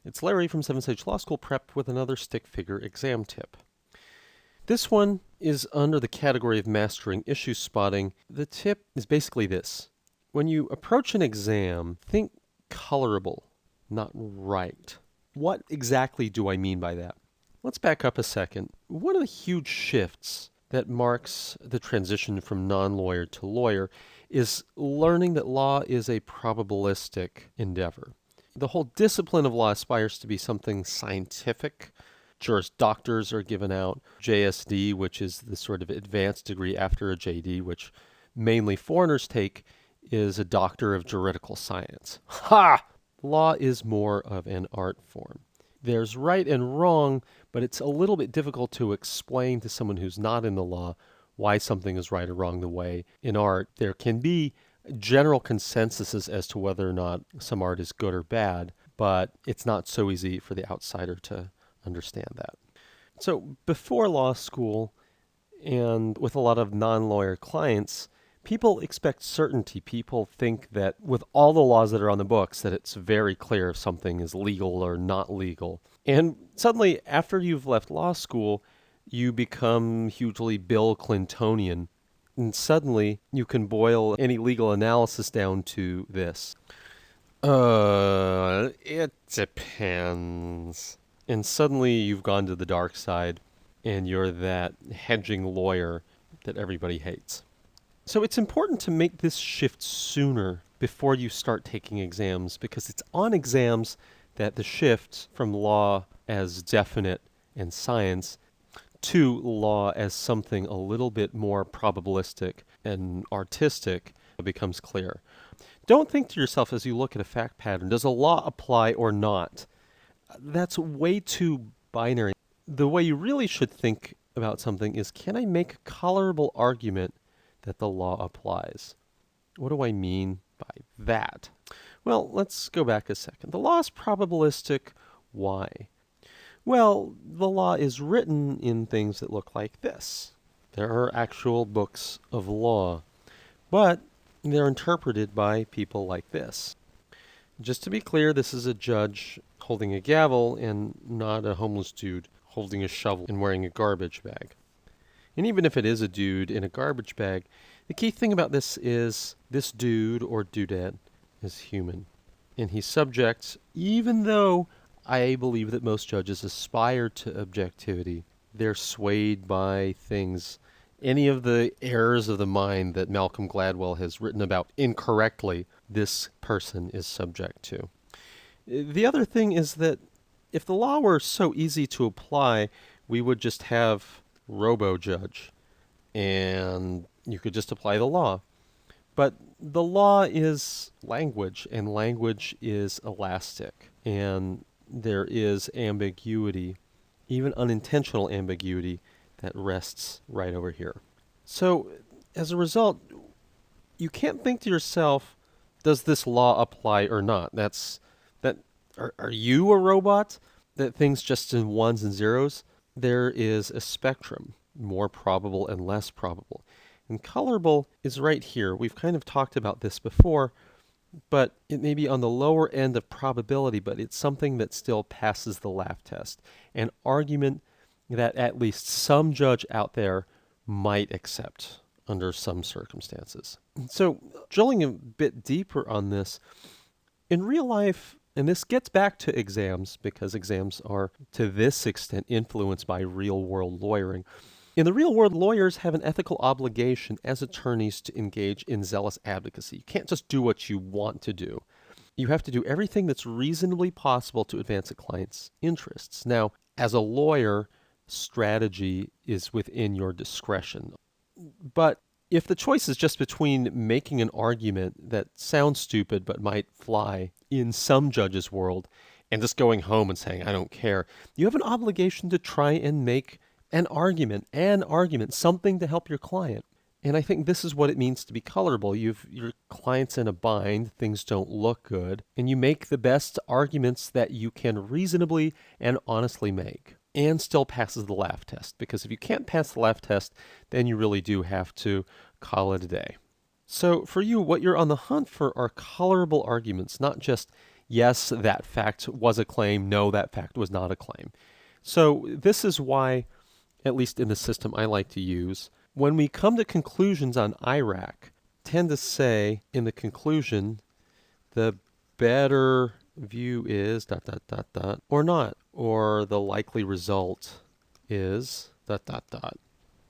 It's Larry from 7 Sage Law School Prep with another stick figure exam tip. This one is under the category of mastering issue spotting. The tip is basically this. When you approach an exam, think colorable, not right. What exactly do I mean by that? Let's back up a second. One of the huge shifts that marks the transition from non-lawyer to lawyer is learning that law is a probabilistic endeavor. The whole discipline of law aspires to be something scientific. Juris Doctors are given out. JSD, which is the sort of advanced degree after a JD, which mainly foreigners take, is a Doctor of Juridical Science. Ha! Law is more of an art form. There's right and wrong, but it's a little bit difficult to explain to someone who's not in the law why something is right or wrong. The way in art there can be general consensuses as to whether or not some art is good or bad, but it's not so easy for the outsider to understand that. So before law school and with a lot of non-lawyer clients, people expect certainty. People think that with all the laws that are on the books that it's very clear if something is legal or not legal. And suddenly after you've left law school, you become hugely Bill Clintonian. And suddenly, you can boil any legal analysis down to this. It depends. And suddenly, you've gone to the dark side, and you're that hedging lawyer that everybody hates. So it's important to make this shift sooner before you start taking exams, because it's on exams that the shift from law as definite and science to law as something a little bit more probabilistic and artistic becomes clear. Don't think to yourself as you look at a fact pattern, does a law apply or not? That's way too binary. The way you really should think about something is, can I make a colorable argument that the law applies? What do I mean by that? Well, let's go back a second. The law is probabilistic. Why? Well, the law is written in things that look like this. There are actual books of law, but they're interpreted by people like this. Just to be clear, this is a judge holding a gavel and not a homeless dude holding a shovel and wearing a garbage bag. And even if it is a dude in a garbage bag, the key thing about this is this dude or dudette is human. And he's subject, even though I believe that most judges aspire to objectivity. They're swayed by things. Any of the errors of the mind that Malcolm Gladwell has written about incorrectly, this person is subject to. The other thing is that if the law were so easy to apply, we would just have robo-judge, and you could just apply the law. But the law is language, and language is elastic, and there is ambiguity, even unintentional ambiguity, that rests right over here. So, as a result, you can't think to yourself, does this law apply or not? Are you a robot that thinks just in ones and zeros? There is a spectrum, more probable and less probable. And colorable is right here. We've kind of talked about this before, but it may be on the lower end of probability, but it's something that still passes the laugh test. An argument that at least some judge out there might accept under some circumstances. So, drilling a bit deeper on this, in real life, and this gets back to exams, because exams are to this extent influenced by real-world lawyering. In the real world, lawyers have an ethical obligation as attorneys to engage in zealous advocacy. You can't just do what you want to do. You have to do everything that's reasonably possible to advance a client's interests. Now, as a lawyer, strategy is within your discretion. But if the choice is just between making an argument that sounds stupid but might fly in some judge's world and just going home and saying, I don't care, you have an obligation to try and make an argument, something to help your client. And I think this is what it means to be colorable. Your client's in a bind, things don't look good, and you make the best arguments that you can reasonably and honestly make, and still passes the laugh test. Because if you can't pass the laugh test, then you really do have to call it a day. So for you, what you're on the hunt for are colorable arguments, not just Yes, that fact was a claim. No, that fact was not a claim. So this is why, at least in the system I like to use, when we come to conclusions on IRAC, tend to say in the conclusion, the better view is ... or not, or the likely result is ...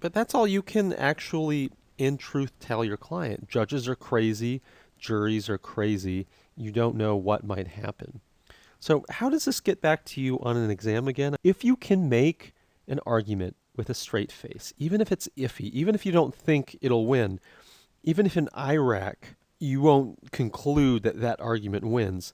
But that's all you can actually, in truth, tell your client. Judges are crazy, juries are crazy. You don't know what might happen. So how does this get back to you on an exam again? If you can make an argument with a straight face, even if it's iffy, even if you don't think it'll win, even if in IRAC you won't conclude that that argument wins,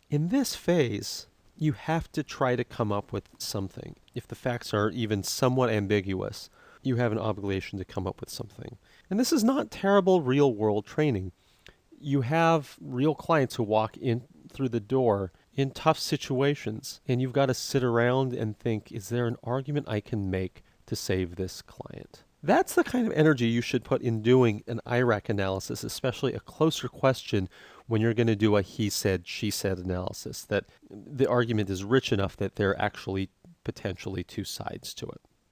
in this phase, you have to try to come up with something. If the facts are even somewhat ambiguous, you have an obligation to come up with something. And this is not terrible real-world training. You have real clients who walk in through the door in tough situations, and you've got to sit around and think, is there an argument I can make to save this client? That's the kind of energy you should put in doing an IRAC analysis, especially a closer question when you're going to do a he said, she said analysis, that the argument is rich enough that there are actually potentially two sides to it.